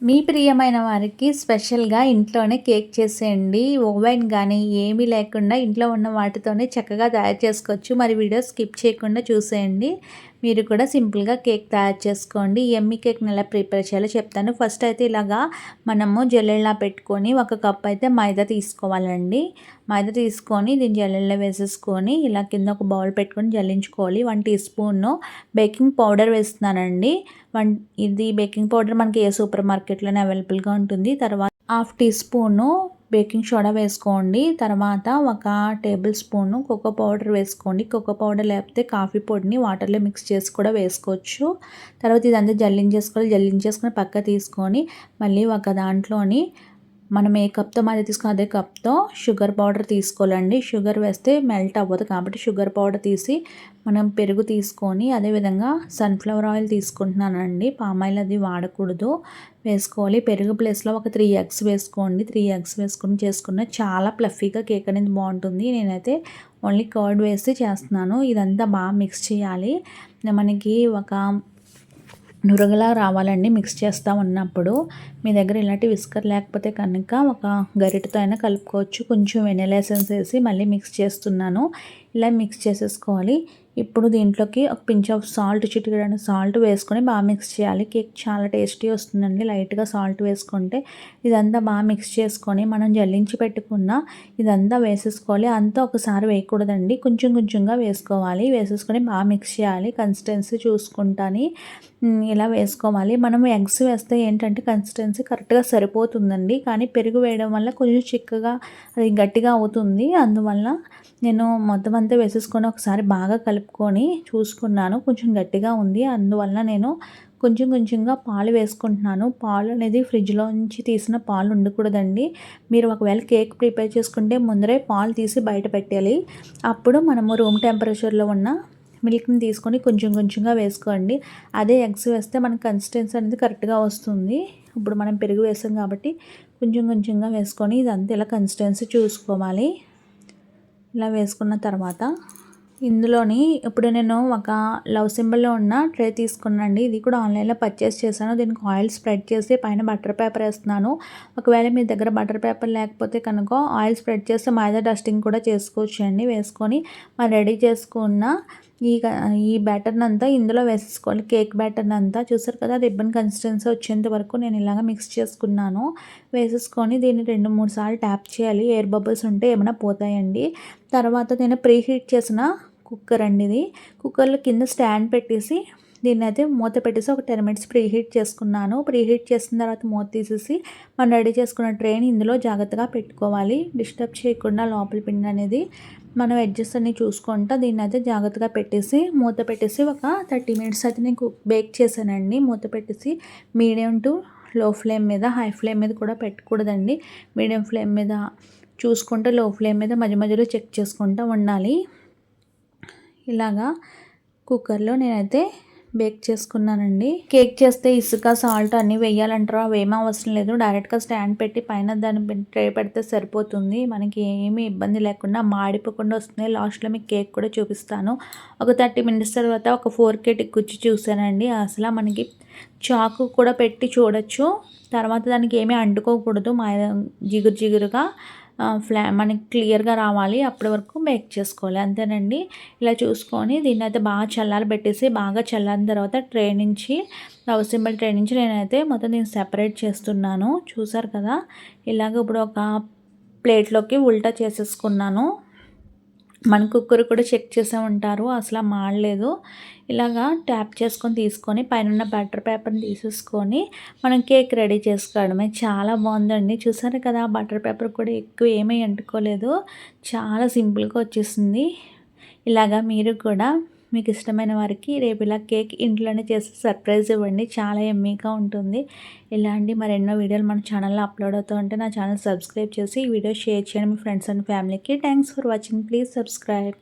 మీ ప్రియమైన వారికి స్పెషల్‌గా ఇంట్లోనే కేక్ చేసేయండి. ఓవెన్ గానీ ఏమీ లేకుండా ఇంట్లో ఉన్న వాటితోనే చక్కగా తయారు చేసుకోవచ్చు. మరి వీడియో స్కిప్ చేయకుండా చూసేయండి. మీరు కూడా సింపుల్‌గా కేక్ తయారు చేసుకోండి. యమ్మీ కేక్‌ని ఎలా ప్రిపేర్ చేయాలో చెప్తాను. ఫస్ట్ అయితే ఇలాగా మనము జల్లెడలా పెట్టుకొని ఒక కప్ అయితే మైదా తీసుకోవాలండి. మైదా తీసుకొని దీన్ని జల్లెడలో వేసేసుకొని ఇలా కింద ఒక బౌల్ పెట్టుకొని జల్లించుకోవాలి. 1 టీ స్పూను బేకింగ్ పౌడర్ వేస్తున్నానండి. ఇది బేకింగ్ పౌడర్ మనకి ఏ సూపర్ మార్కెట్‌లోనే అవైలబుల్‌గా ఉంటుంది. తర్వాత half teaspoon baking soda వేసుకోండి. తర్వాత ఒక టేబుల్ స్పూను కోకో పౌడర్ వేసుకోండి. కోకో పౌడర్ లేకపోతే కాఫీ పొడిని వాటర్లో మిక్స్ చేసి కూడా వేసుకోవచ్చు. తర్వాత ఇదంతా జల్లించేసుకోవాలి. జల్లించేసుకొని పక్క తీసుకొని మళ్ళీ ఒక దాంట్లోని మనం ఏ కప్తో మైదా తీసుకుని అదే కప్తో షుగర్ పౌడర్ తీసుకోవాలండి. షుగర్ వేస్తే మెల్ట్ అవ్వదు కాబట్టి షుగర్ పౌడర్ తీసి మనం పెరుగు తీసుకొని అదేవిధంగా సన్ఫ్లవర్ ఆయిల్ తీసుకుంటున్నానండి. పామ్ ఆయిల్ అది వాడకూడదు. వేసుకోవాలి. పెరుగు ప్లేస్లో ఒక 3 ఎగ్స్ వేసుకోండి. 3 ఎగ్స్ వేసుకొని చేసుకున్న చాలా ప్లఫీగా కేక్ అనేది బాగుంటుంది. నేనైతే ఓన్లీ కర్డ్ వేసి చేస్తున్నాను. ఇదంతా బాగా మిక్స్ చేయాలి. మనకి ఒక నురగలా రావాలండి మిక్స్ చేస్తూ ఉన్నప్పుడు. మీ దగ్గర ఇలాంటి విస్కర్ లేకపోతే కనుక ఒక గరిటెతో అయినా కలుపుకోవచ్చు. కొంచెం వెనిలా ఎసెన్స్ వేసి మళ్ళీ మిక్స్ చేస్తున్నాను. ఇలా మిక్స్ చేసేసుకోవాలి. ఇప్పుడు దీంట్లోకి ఒక పించ్ ఆఫ్ సాల్ట్, చిటికెడు సాల్ట్ వేసుకొని బాగా మిక్స్ చేయాలి. కేక్ చాలా టేస్టీ వస్తుందండి లైట్గా సాల్ట్ వేసుకుంటే. ఇదంతా బాగా మిక్స్ చేసుకొని మనం జల్లించి పెట్టుకున్న ఇదంతా వేసేసుకోవాలి. అంతా ఒకసారి వేయకూడదండి, కొంచెం కొంచెంగా వేసుకోవాలి. వేసేసుకొని బాగా మిక్స్ చేయాలి. కన్సిస్టెన్సీ చూసుకుంటాని ఇలా వేసుకోవాలి. మనం ఎగ్స్ వేస్తే ఏంటంటే కన్సిస్టెన్సీ కరెక్ట్గా సరిపోతుందండి. కానీ పెరుగు వేయడం వల్ల కొంచెం చిక్కగా అది గట్టిగా అవుతుంది. అందువల్ల నేను మొత్తం అంతా వేసేసుకొని ఒకసారి బాగా కలుపుకొని చూసుకున్నాను. కొంచెం గట్టిగా ఉంది. అందువల్ల నేను కొంచెం కొంచెంగా పాలు వేసుకుంటున్నాను. పాలు అనేది ఫ్రిడ్జ్లో నుంచి తీసిన పాలు ఉండకూడదండి. మీరు ఒకవేళ కేక్ ప్రిపేర్ చేసుకుంటే ముందరే పాలు తీసి బయట పెట్టాలి. అప్పుడు మనము రూమ్ టెంపరేచర్లో ఉన్న మిల్క్ని తీసుకొని కొంచెం కొంచెంగా వేసుకోండి. అదే ఎగ్స్ వేస్తే మనకి కన్సిస్టెన్సీ అనేది కరెక్ట్గా వస్తుంది. ఇప్పుడు మనం పెరుగు వేసాం కాబట్టి కొంచెం కొంచెంగా వేసుకొని ఇదంతా ఇలా కన్సిస్టెన్సీ చూసుకోవాలి. ఇలా వేసుకున్న తర్వాత ఇందులోని ఇప్పుడు నేను ఒక లవ్ సింబల్లో ఉన్న ట్రే తీసుకున్నానండి. ఇది కూడా ఆన్లైన్లో పర్చేస్ చేశాను. దీనికి ఆయిల్ స్ప్రెడ్ చేసి పైన బటర్ పేపర్ వేస్తున్నాను. ఒకవేళ మీ దగ్గర బటర్ పేపర్ లేకపోతే కనుక ఆయిల్ స్ప్రెడ్ చేస్తే మైదా డస్టింగ్ కూడా చేసుకోవచ్చు అండి. వేసుకొని మనం రెడీ చేసుకున్న ఈ బ్యాటర్ని అంతా ఇందులో వేసేసుకోవాలి. కేక్ బ్యాటర్ని అంతా చూసారు కదా, రిబ్బన్ కన్సిస్టెన్సీ వచ్చేంత వరకు నేను ఇలాగ మిక్స్ చేసుకున్నాను. వేసేసుకొని దీన్ని 2-3 సార్లు ట్యాప్ చేయాలి. ఎయిర్ బబుల్స్ ఉంటే ఏమైనా పోతాయండి. తర్వాత నేను ప్రీ హీట్ చేసిన కుక్కర్ అండి ఇది. కుక్కర్లో కింద స్టాండ్ పెట్టేసి దీన్ని అయితే మూత పెట్టేసి ఒక 10 మినిట్స్ ప్రీ హీట్ చేసుకున్నాను. ప్రీ హీట్ చేసిన తర్వాత మూత తీసేసి మనం రెడీ చేసుకున్న ట్రేని ఇందులో జాగ్రత్తగా పెట్టుకోవాలి. డిస్టర్బ్ చేయకుండా లోపల పిండి అనేది మనం ఎడ్జెస్ అన్ని చూసుకుంటా దీన్ని అయితే జాగ్రత్తగా పెట్టేసి మూత పెట్టేసి ఒక 30 మినిట్స్ అయితే నేను బేక్ చేశానండి. మూత పెట్టేసి మీడియం టు లో ఫ్లేమ్ మీద, హై ఫ్లేమ్ మీద కూడా పెట్టకూడదండి. మీడియం ఫ్లేమ్ మీద చూసుకుంటే లో ఫ్లేమ్ మీద మధ్య మధ్యలో చెక్ చేసుకుంటూ ఉండాలి. ఇలాగా కుక్కర్లో నేనైతే బేక్ చేసుకున్నానండి. కేక్ చేస్తే ఇసుక, సాల్ట్ అన్నీ వేయాలంటారా? అవేమీ అవసరం లేదు. డైరెక్ట్గా స్టాండ్ పెట్టి పైన దాన్ని ట్రే పెడితే సరిపోతుంది. మనకి ఏమీ ఇబ్బంది లేకుండా మాడిపోకుండా వస్తుంది. లాస్ట్లో మీకు కేక్ కూడా చూపిస్తాను. ఒక 30 మినిట్స్ తర్వాత ఒక ఫోర్క్ గుచ్చి చూసానండి. అసలు మనకి చాకు కూడా పెట్టి చూడొచ్చు. తర్వాత దానికి ఏమీ అంటుకోకూడదు. జిగురు జిగురుగా మనకి క్లియర్గా రావాలి. అప్పటి వరకు బేక్ చేసుకోవాలి. అంతేనండి. ఇలా చూసుకొని దీన్ని అయితే బాగా చల్లారబెట్టేసి బాగా చల్లారిన తర్వాత ట్రే నుంచి లవ్ సింబల్ ట్రే నుంచి నేనైతే మొత్తం దీన్ని సెపరేట్ చేస్తున్నాను. చూసారు కదా, ఇలాగ ఇప్పుడు ఒక ప్లేట్లోకి ఉల్టా చేసేసుకున్నాను. మన కుక్కర్ కూడా చెక్ చేసే ఉంటారు, అసలు మాడలేదు. ఇలాగా ట్యాప్ చేసుకొని తీసుకొని పైన బటర్ పేపర్ని తీసేసుకొని మనం కేక్ రెడీ చేసుకోవడమే. చాలా బాగుందండి. చూసారు కదా, బటర్ పేపర్ కూడా ఎక్కువ ఏమీ అంటుకోలేదు. చాలా సింపుల్గా వచ్చేసింది. ఇలాగా మీరు కూడా మీకు ఇష్టమైన వారికి రేపు ఇలా కేక్ ఇంట్లోనే చేసి సర్ప్రైజ్ ఇవ్వండి. చాలా యమ్మీగా ఉంటుంది. ఇలాంటి మరెన్నో వీడియోలు మన ఛానల్లో అప్లోడ్ అవుతూ ఉంటే నా ఛానల్ సబ్స్క్రైబ్ చేసి ఈ వీడియో షేర్ చేయండి మీ ఫ్రెండ్స్ అండ్ ఫ్యామిలీకి. Thanks for watching. Please subscribe.